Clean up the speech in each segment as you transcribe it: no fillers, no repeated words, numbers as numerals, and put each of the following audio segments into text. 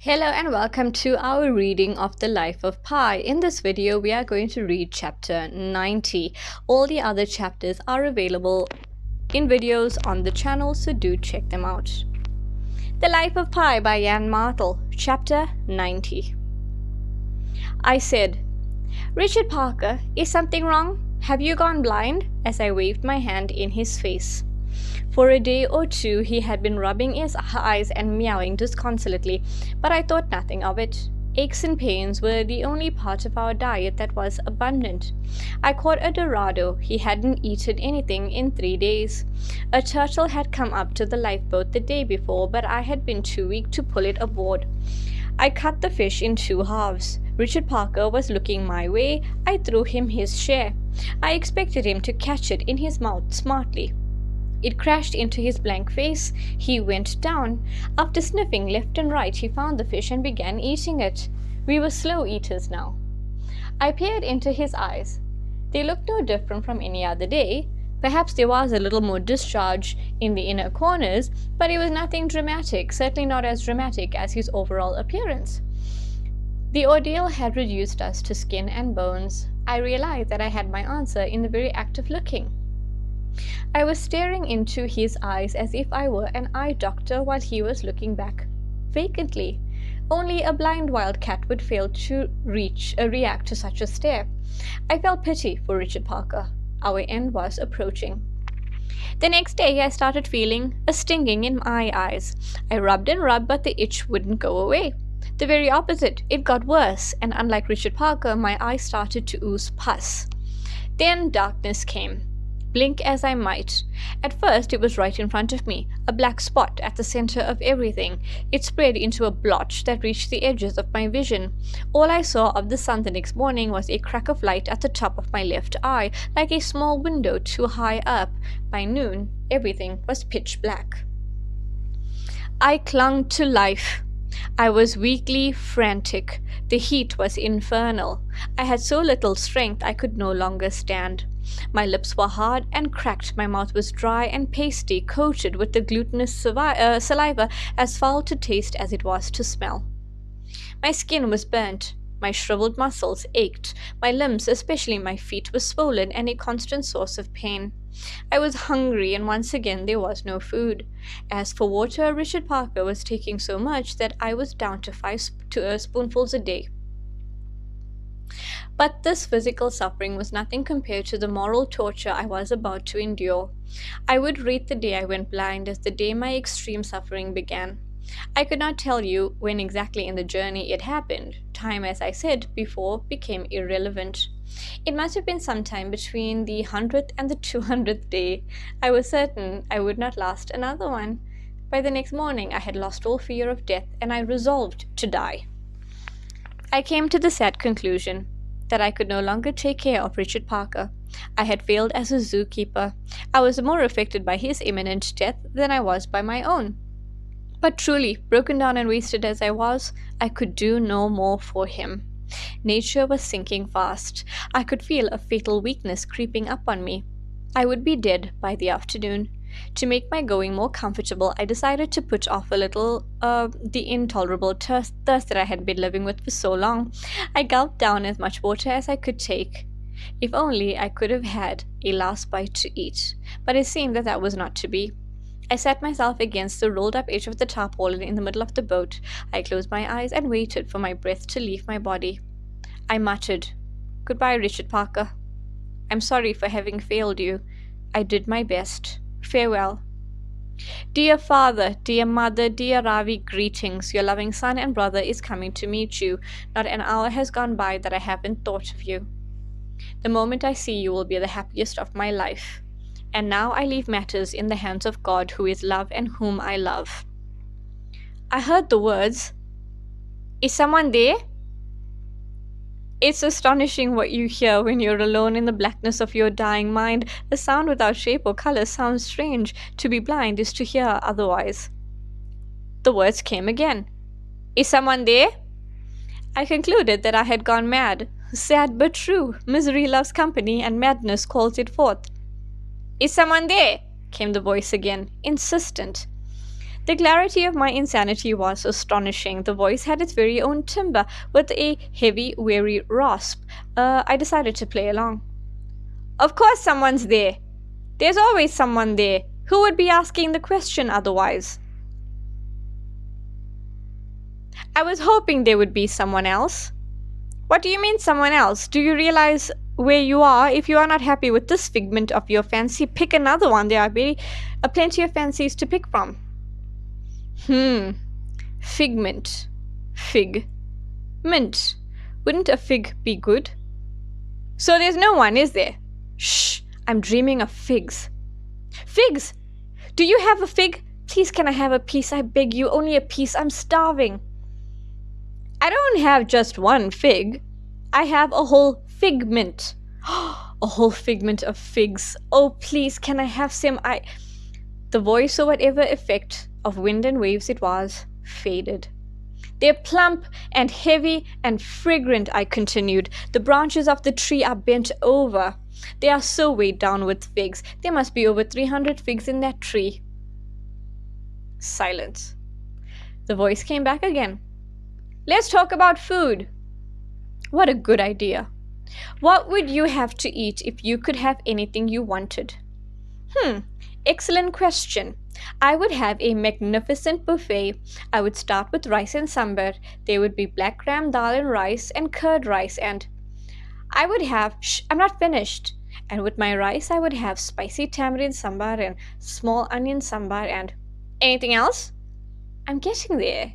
Hello and welcome to our reading of the life of Pi. In this video, we are going to read chapter 90. All the other chapters are available in videos on the channel, so do check them out. The Life of Pi by Jan Martel, chapter 90. I said, "Richard Parker, is something wrong? Have you gone blind?" as I waved my hand in his face. For a day or two he had been rubbing his eyes and meowing disconsolately, but I thought nothing of it. Aches and pains were the only part of our diet that was abundant. I caught a dorado. He hadn't eaten anything in 3 days. A turtle had come up to the lifeboat the day before, but I had been too weak to pull it aboard. I cut the fish in 2 halves. Richard Parker was looking my way. I threw him his share. I expected him to catch it in his mouth smartly. It crashed into his blank face. He went down. After sniffing left and right, he found the fish and began eating it. We were slow eaters now. I peered into his eyes. They looked no different from any other day. Perhaps there was a little more discharge in the inner corners, but it was nothing dramatic, certainly not as dramatic as his overall appearance. The ordeal had reduced us to skin and bones. I realized that I had my answer in the very act of looking. I was staring into his eyes as if I were an eye doctor while he was looking back vacantly. Only a blind wildcat would fail to react to such a stare. I felt pity for Richard Parker. Our end was approaching. The next day I started feeling a stinging in my eyes. I rubbed and rubbed, but the itch wouldn't go away. The very opposite, it got worse, and unlike Richard Parker, my eyes started to ooze pus. Then darkness came. Blink as I might. At first it was right in front of me, a black spot at the center of everything. It spread into a blotch that reached the edges of my vision. All I saw of the sun the next morning was a crack of light at the top of my left eye, like a small window too high up. By noon, everything was pitch black. I clung to life. I was weakly frantic. The heat was infernal. I had so little strength I could no longer stand. My lips were hard and cracked. My mouth was dry and pasty, coated with the glutinous saliva, as foul to taste as it was to smell. My skin was burnt. My shriveled muscles ached. My limbs, especially my feet, were swollen and a constant source of pain. I was hungry, and once again there was no food. As for water, Richard Parker was taking so much that I was down to 5 spoonfuls a day. But this physical suffering was nothing compared to the moral torture I was about to endure. I would rate the day I went blind as the day my extreme suffering began. I could not tell you when exactly in the journey it happened. Time, as I said before, became irrelevant. It must have been sometime between the 100th and the 200th day. I was certain I would not last another one. By the next morning I had lost all fear of death, and I resolved to die. I came to the sad conclusion that I could no longer take care of Richard Parker. I had failed as a zookeeper. I was more affected by his imminent death than I was by my own. But truly, broken down and wasted as I was, I could do no more for him. Nature was sinking fast. I could feel a fatal weakness creeping up on me. I would be dead by the afternoon. To make my going more comfortable, I decided to put off a little the intolerable thirst that I had been living with for so long. I gulped down as much water as I could take. If only I could have had a last bite to eat. But it seemed that was not to be. I sat myself against the rolled-up edge of the tarpaulin in the middle of the boat. I closed my eyes and waited for my breath to leave my body. I muttered, "Goodbye, Richard Parker. I'm sorry for having failed you. I did my best. Farewell. Dear father, dear mother, dear Ravi, greetings. Your loving son and brother is coming to meet you. Not an hour has gone by that I haven't thought of you. The moment I see you will be the happiest of my life. And now I leave matters in the hands of God, who is love and whom I love." I heard the words, "Is someone there?" It's astonishing what you hear when you're alone in the blackness of your dying mind. A sound without shape or color sounds strange. To be blind is to hear otherwise. The words came again. "Is someone there?" I concluded that I had gone mad. Sad but true. Misery loves company, and madness calls it forth. "Is someone there?" came the voice again, insistent. The clarity of my insanity was astonishing. The voice had its very own timbre, with a heavy, weary rasp. I decided to play along. Of course, someone's there. There's always someone there. Who would be asking the question otherwise? I was hoping there would be someone else. What do you mean, someone else? Do you realize where you are? If you are not happy with this figment of your fancy, pick another one. There are plenty of fancies to pick from. Figment. Fig. Mint. Wouldn't a fig be good? So there's no one, is there? Shh, I'm dreaming of figs. Figs! Do you have a fig? Please, can I have a piece? I beg you, only a piece. I'm starving. I don't have just one fig. I have a whole figment. A whole figment of figs. Oh, please, can I have some? The voice, or whatever effect of wind and waves it was, faded. They're plump and heavy and fragrant, I continued. The branches of the tree are bent over. They are so weighed down with figs. There must be over 300 figs in that tree. Silence. The voice came back again. Let's talk about food. What a good idea. What would you have to eat if you could have anything you wanted? Excellent question. I would have a magnificent buffet. I would start with rice and sambar. There would be black gram dal and rice and curd rice, and I would have, I'm not finished. And with my rice, I would have spicy tamarind sambar and small onion sambar and anything else? I'm getting there.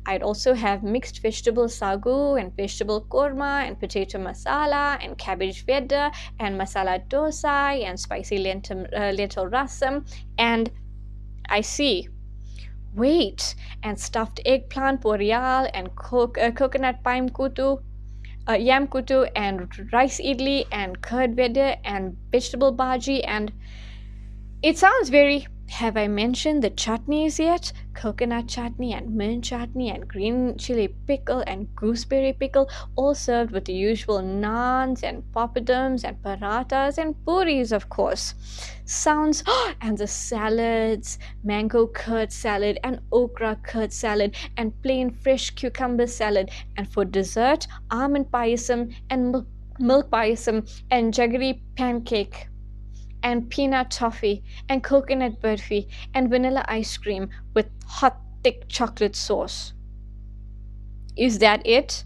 I'd also have mixed vegetable sagu and vegetable korma and potato masala and cabbage veda and masala dosa and spicy lentil rasam and I see. Wait, and stuffed eggplant boreal and coconut pime kutu, yam kutu and rice idli and curd veda and vegetable bhaji and it sounds very. Have I mentioned the chutneys yet? Coconut chutney and mint chutney and green chili pickle and gooseberry pickle, all served with the usual naans and papadums and parathas and puris, of course. Sounds, and the salads, mango curd salad and okra curd salad and plain fresh cucumber salad, and for dessert, almond payasam and milk payasam and jaggery pancake and peanut toffee and coconut burfi and vanilla ice cream with hot thick chocolate sauce. Is that it?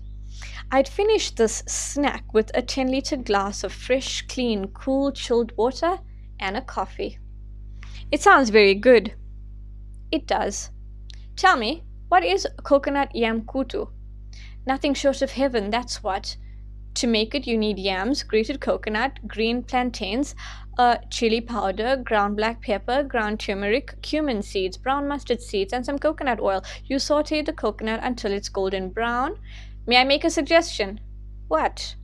I'd finish this snack with a 10-liter glass of fresh, clean, cool, chilled water and a coffee. It sounds very good. It does. Tell me, what is coconut yam kutu? Nothing short of heaven, that's what. To make it, you need yams, grated coconut, green plantains, chili powder, ground black pepper, ground turmeric, cumin seeds, brown mustard seeds, and some coconut oil. You saute the coconut until it's golden brown. May I make a suggestion? What?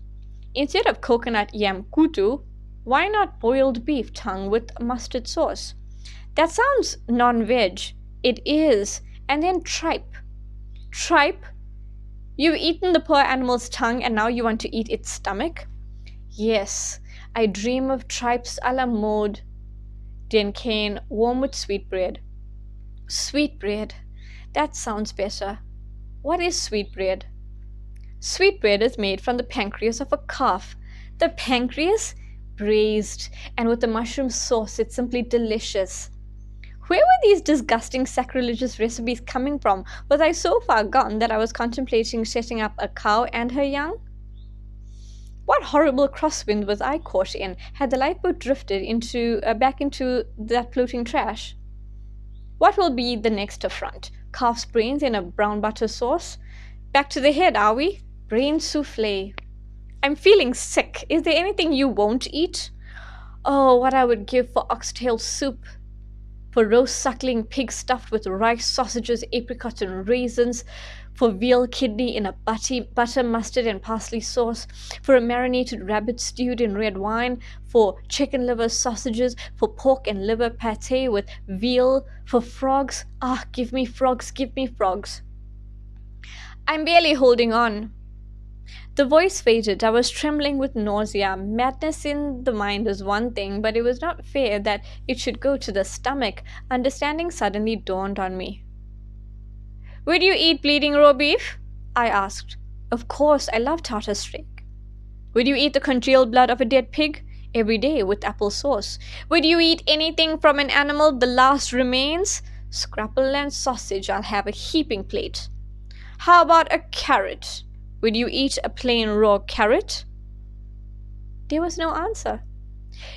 Instead of coconut yam kutu, why not boiled beef tongue with mustard sauce? That sounds non-veg. It is. And then tripe. Tripe? You've eaten the poor animal's tongue and now you want to eat its stomach? Yes, I dream of tripes a la mode. Den cane, warm with sweetbread. Sweetbread. That sounds better. What is sweetbread? Sweetbread is made from the pancreas of a calf. The pancreas? Braised, and with the mushroom sauce, it's simply delicious. Where were these disgusting sacrilegious recipes coming from? Was I so far gone that I was contemplating setting up a cow and her young? What horrible crosswind was I caught in? Had the lifeboat drifted back into that floating trash? What will be the next affront? Calf's brains in a brown butter sauce? Back to the head, are we? Brain souffle. I'm feeling sick. Is there anything you won't eat? Oh, what I would give for oxtail soup. For roast suckling pig stuffed with rice, sausages, apricots, and raisins, for veal kidney in a butter, mustard, and parsley sauce, for a marinated rabbit stewed in red wine, for chicken liver sausages, for pork and liver pate with veal, for frogs. Ah, give me frogs, give me frogs. I'm barely holding on. The voice faded. I was trembling with nausea. Madness in the mind is one thing, but it was not fair that it should go to the stomach. Understanding suddenly dawned on me. Would you eat bleeding raw beef? I asked. Of course, I love tartar steak. Would you eat the congealed blood of a dead pig? Every day with apple sauce. Would you eat anything from an animal, the last remains? Scrapple and sausage, I'll have a heaping plate. How about a carrot? Would you eat a plain raw carrot? There was no answer.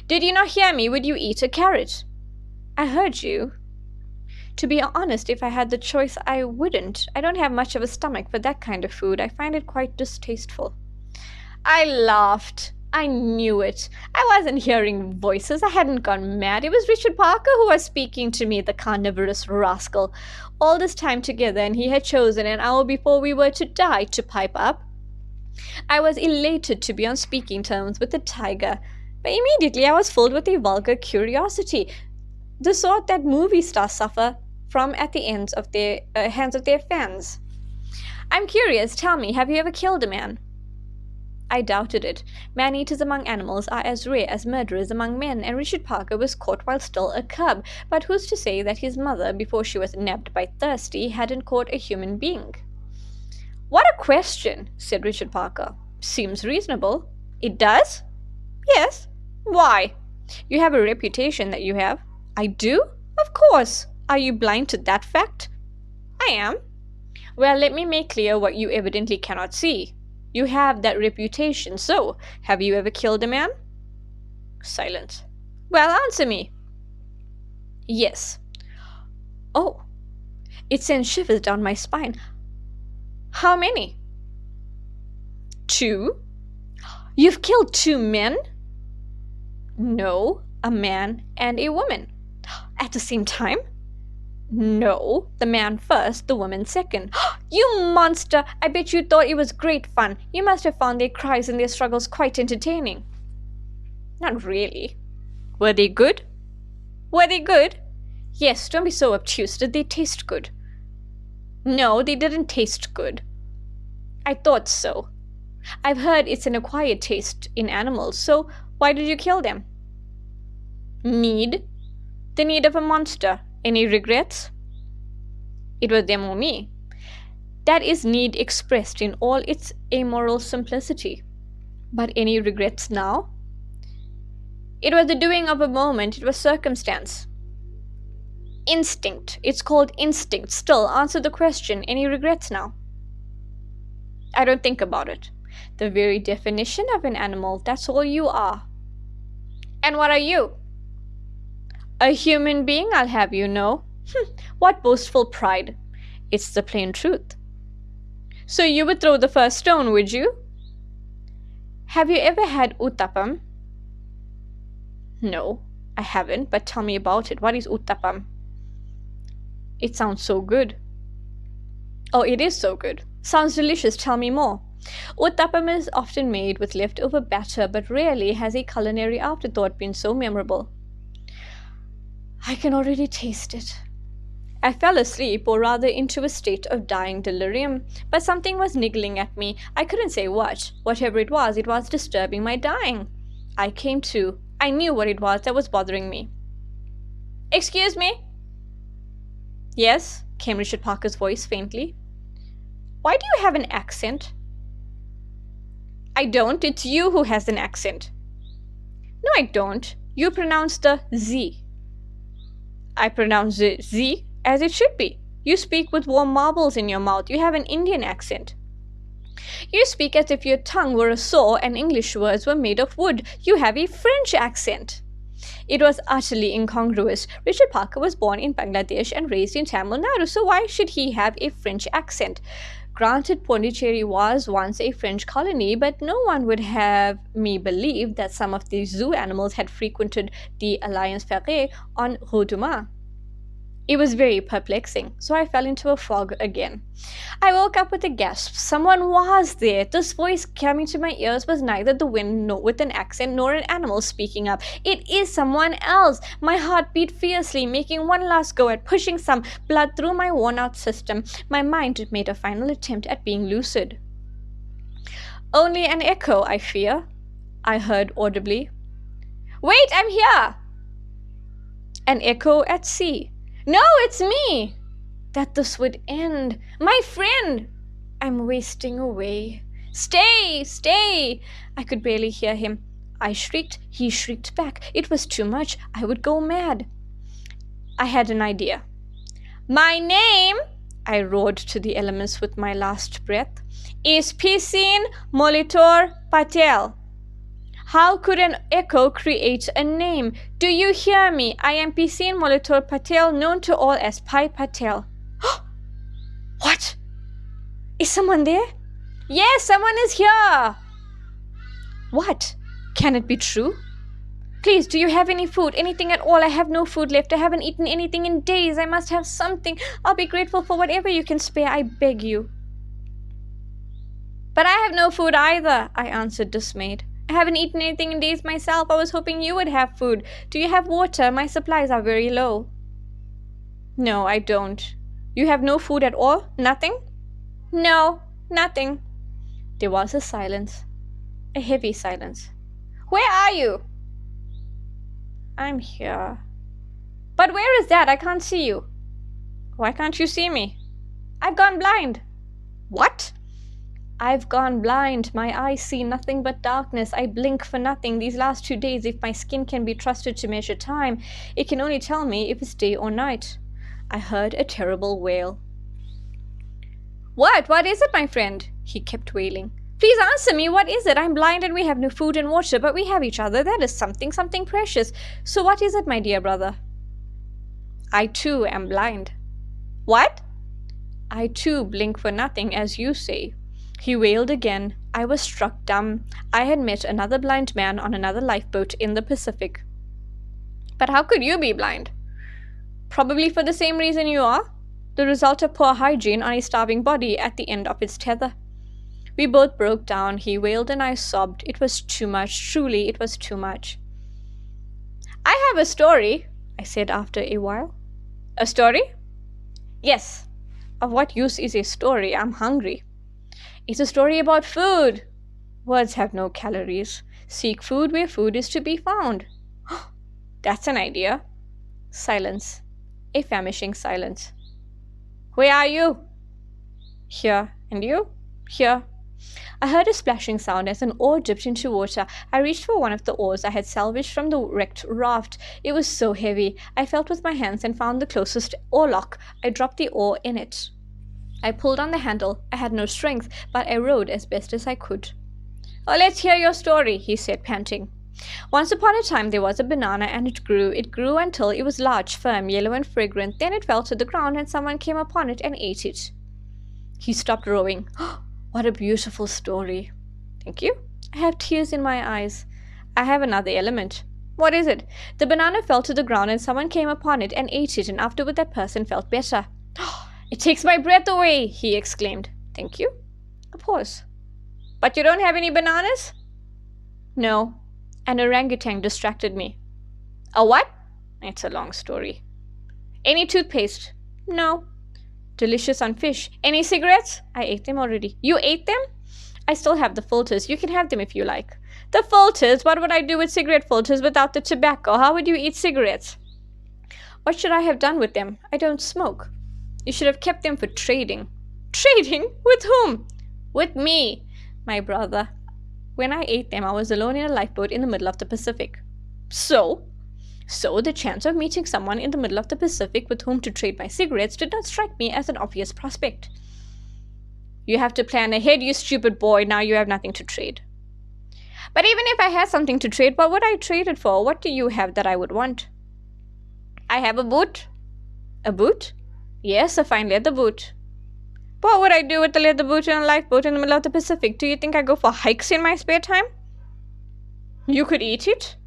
Did you not hear me? Would you eat a carrot? I heard you. To be honest, if I had the choice, I wouldn't. I don't have much of a stomach for that kind of food. I find it quite distasteful. I laughed. I knew it. I wasn't hearing voices. I hadn't gone mad. It was Richard Parker who was speaking to me, the carnivorous rascal. All this time together, and he had chosen an hour before we were to die to pipe up. I was elated to be on speaking terms with the tiger, but immediately I was filled with a vulgar curiosity, the sort that movie stars suffer from at the hands of their fans. I'm curious. Tell me, have you ever killed a man? I doubted it. Man-eaters among animals are as rare as murderers among men, and Richard Parker was caught while still a cub. But who's to say that his mother, before she was nabbed by Thirsty, hadn't caught a human being? What a question, said Richard Parker. Seems reasonable. It does? Yes. Why? You have a reputation that you have. I do? Of course. Are you blind to that fact? I am. Well, let me make clear what you evidently cannot see. You have that reputation, so have you ever killed a man? Silence. Well, answer me. Yes. Oh, it sends shivers down my spine. How many? 2. You've killed 2 men? No, a man and a woman. At the same time? No, the man first, the woman second. You monster! I bet you thought it was great fun. You must have found their cries and their struggles quite entertaining. Not really. Were they good? Were they good? Yes, don't be so obtuse. Did they taste good? No, they didn't taste good. I thought so. I've heard it's an acquired taste in animals, so why did you kill them? Need? The need of a monster. Any regrets? It was them or me. That is need expressed in all its amoral simplicity. But any regrets now? It was the doing of a moment. It was circumstance. Instinct. It's called instinct. Still, answer the question. Any regrets now? I don't think about it. The very definition of an animal. That's all you are. And what are you? A human being, I'll have you know. What boastful pride. It's the plain truth. So you would throw the first stone, would you? Have you ever had uttapam? No, I haven't, but tell me about it. What is uttapam? It sounds so good. Oh, it is so good. Sounds delicious. Tell me more. Uttapam is often made with leftover batter, but rarely has a culinary afterthought been so memorable. I can already taste it. I fell asleep, or rather into a state of dying delirium, but something was niggling at me. I couldn't say what. Whatever it was disturbing my dying. I came to. I knew what it was that was bothering me. Excuse me? Yes, came Richard Parker's voice faintly. Why do you have an accent? I don't. It's you who has an accent. No, I don't. You pronounce the Z. I pronounce the Z as it should be. You speak with warm marbles in your mouth. You have an Indian accent. You speak as if your tongue were a saw and English words were made of wood. You have a French accent. It was utterly incongruous. Richard Parker was born in Bangladesh and raised in Tamil Nadu, so why should he have a French accent? Granted, Pondicherry was once a French colony, but no one would have me believe that some of the zoo animals had frequented the Alliance Ferrée on Roduma. It was very perplexing, so I fell into a fog again. I woke up with a gasp. Someone was there. This voice coming to my ears was neither the wind nor with an accent nor an animal speaking up. It is someone else. My heart beat fiercely, making one last go at pushing some blood through my worn-out system. My mind made a final attempt at being lucid. Only an echo, I fear, I heard audibly. Wait, I'm here! An echo at sea. No, it's me! That this would end. My friend! I'm wasting away. Stay! Stay! I could barely hear him. I shrieked. He shrieked back. It was too much. I would go mad. I had an idea. My name, I roared to the elements with my last breath, is Piscine Molitor Patel. How could an echo create a name? Do you hear me? I am Piscine Molitor Patel, known to all as Pai Patel. What? Is someone there? Yes, someone is here. What? Can it be true? Please, do you have any food? Anything at all? I have no food left. I haven't eaten anything in days. I must have something. I'll be grateful for whatever you can spare. I beg you. But I have no food either, I answered dismayed. I haven't eaten anything in days myself. I was hoping you would have food. Do you have water? My supplies are very low. No, I don't. You have no food at all? Nothing? No, nothing. There was a silence. A heavy silence. Where are you? I'm here. But where is that? I can't see you. Why can't you see me? I've gone blind. What? I've gone blind. My eyes see nothing but darkness. I blink for nothing. These last 2 days, if my skin can be trusted to measure time, it can only tell me if it's day or night. I heard a terrible wail. What? What is it, my friend? He kept wailing. Please answer me. What is it? I'm blind and we have no food and water, but we have each other. That is something precious. So what is it, my dear brother? I too am blind. What? I too blink for nothing, as you say. He wailed again. I was struck dumb. I had met another blind man on another lifeboat in the Pacific. But how could you be blind? Probably for the same reason you are. The result of poor hygiene on a starving body at the end of its tether. We both broke down. He wailed and I sobbed. It was too much. Truly, it was too much. I have a story, I said after a while. A story? Yes. Of what use is a story? I'm hungry. It's a story about food. Words have no calories. Seek food where food is to be found. That's an idea. Silence. A famishing silence. Where are you? Here. And you? Here. I heard a splashing sound as an oar dipped into water. I reached for one of the oars I had salvaged from the wrecked raft. It was so heavy. I felt with my hands and found the closest oarlock. I dropped the oar in it. I pulled on the handle. I had no strength, but I rowed as best as I could. Oh, let's hear your story, he said, panting. Once upon a time there was a banana and it grew. It grew until it was large, firm, yellow and fragrant. Then it fell to the ground and someone came upon it and ate it. He stopped rowing. What a beautiful story. Thank you. I have tears in my eyes. I have another element. What is it? The banana fell to the ground and someone came upon it and ate it, and afterward that person felt better. It takes my breath away, he exclaimed. Thank you. A pause. But you don't have any bananas? No. An orangutan distracted me. A what? It's a long story. Any toothpaste? No. Delicious on fish. Any cigarettes? I ate them already. You ate them? I still have the filters. You can have them if you like. The filters? What would I do with cigarette filters without the tobacco? How would you eat cigarettes? What should I have done with them? I don't smoke. You should have kept them for trading. Trading? With whom? With me, my brother. When I ate them, I was alone in a lifeboat in the middle of the Pacific. So the chance of meeting someone in the middle of the Pacific with whom to trade my cigarettes did not strike me as an obvious prospect. You have to plan ahead, you stupid boy. Now you have nothing to trade. But even if I had something to trade, what would I trade it for? What do you have that I would want? I have a boot. A boot? Yes, a fine leather boot. What would I do with the leather boot in a lifeboat in the middle of the Pacific? Do you think I go for hikes in my spare time? You could eat it.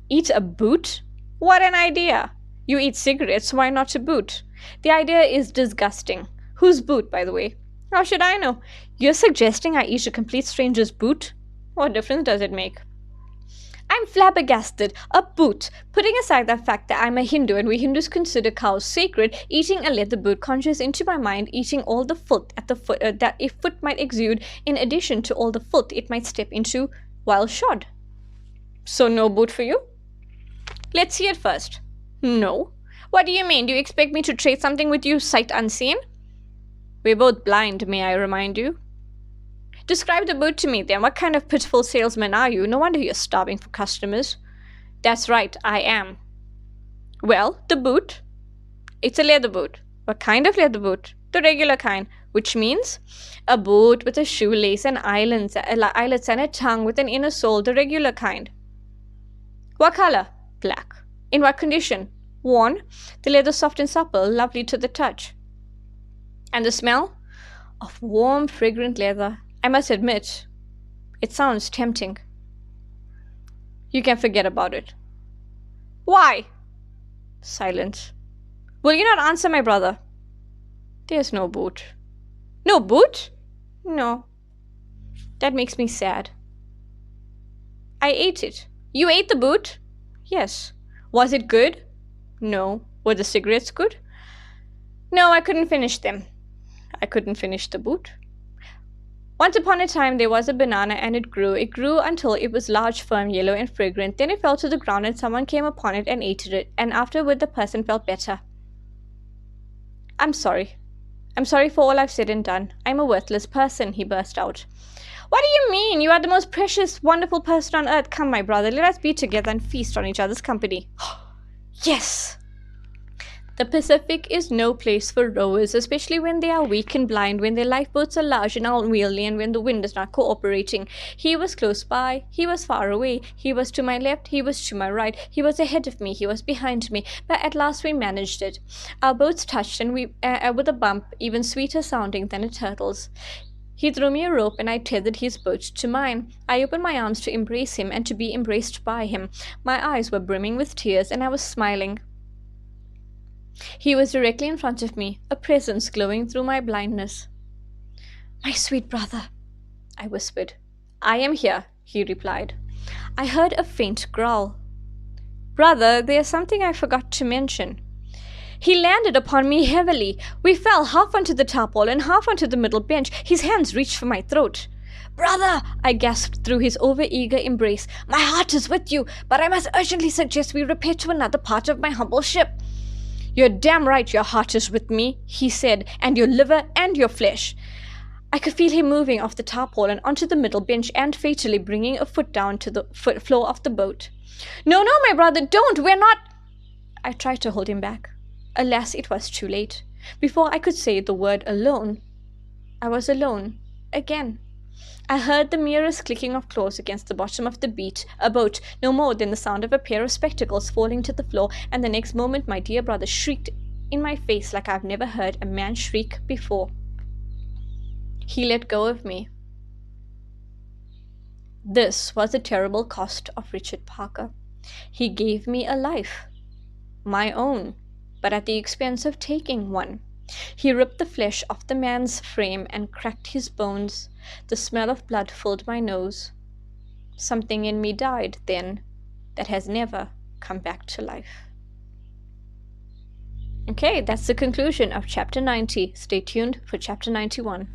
Eat a boot? What an idea! You eat cigarettes, why not a boot? The idea is disgusting. Whose boot, by the way? How should I know? You're suggesting I eat a complete stranger's boot? What difference does it make? I'm flabbergasted. A boot. Putting aside the fact that I'm a Hindu and we Hindus consider cows sacred, eating a leather boot conjures into my mind eating all the filth at the foot that a foot might exude, in addition to all the filth it might step into while shod. So no boot for you? Let's see it first. No. What do you mean? Do you expect me to trade something with you sight unseen? We're both blind, may I remind you? Describe the boot to me then. What kind of pitiful salesman are you? No wonder you're starving for customers. That's right, I am. Well, the boot? It's a leather boot. What kind of leather boot? The regular kind, which means a boot with a shoelace and eyelets and a tongue with an inner sole, the regular kind. What color? Black. In what condition? Worn. The leather soft and supple, lovely to the touch. And the smell? Of warm, fragrant leather. I must admit, it sounds tempting. You can forget about it. Why? Silence. Will you not answer, my brother? There's no boot. No boot? No. That makes me sad. I ate it. You ate the boot? Yes. Was it good? No. Were the cigarettes good? No, I couldn't finish them. I couldn't finish the boot. Once upon a time there was a banana and it grew. It grew until it was large, firm, yellow and fragrant. Then it fell to the ground and someone came upon it and ate it. And afterward the person felt better. I'm sorry. I'm sorry for all I've said and done. I'm a worthless person, he burst out. What do you mean? You are the most precious, wonderful person on earth. Come, my brother, let us be together and feast on each other's company. Yes! The Pacific is no place for rowers, especially when they are weak and blind, when their lifeboats are large and unwieldy, and when the wind is not cooperating. He was close by, he was far away, he was to my left, he was to my right, he was ahead of me, he was behind me, but at last we managed it. Our boats touched, and we with a bump even sweeter sounding than a turtle's. He threw me a rope and I tethered his boat to mine. I opened my arms to embrace him and to be embraced by him. My eyes were brimming with tears and I was smiling. He was directly in front of me, a presence glowing through my blindness. My sweet brother, I whispered. I am here, he replied. I heard a faint growl. Brother, there's something I forgot to mention. He landed upon me heavily. We fell half onto the tarpaul and half onto the middle bench. His hands reached for my throat. Brother, I gasped through his over-eager embrace. My heart is with you, but I must urgently suggest we repair to another part of my humble ship. You're damn right your heart is with me, he said, and your liver and your flesh. I could feel him moving off the tarpaul and onto the middle bench and fatally bringing a foot down to the floor of the boat. No, no, my brother, don't, we're not... I tried to hold him back. Alas, it was too late. Before I could say the word alone, I was alone, again. I heard the merest clicking of claws against the bottom of the boat, no more than the sound of a pair of spectacles falling to the floor, and the next moment my dear brother shrieked in my face like I've never heard a man shriek before. He let go of me. This was the terrible cost of Richard Parker. He gave me a life, my own, but at the expense of taking one. He ripped the flesh off the man's frame and cracked his bones. The smell of blood filled my nose. Something in me died then that has never come back to life. Okay, that's the conclusion of chapter 90. Stay tuned for chapter 91.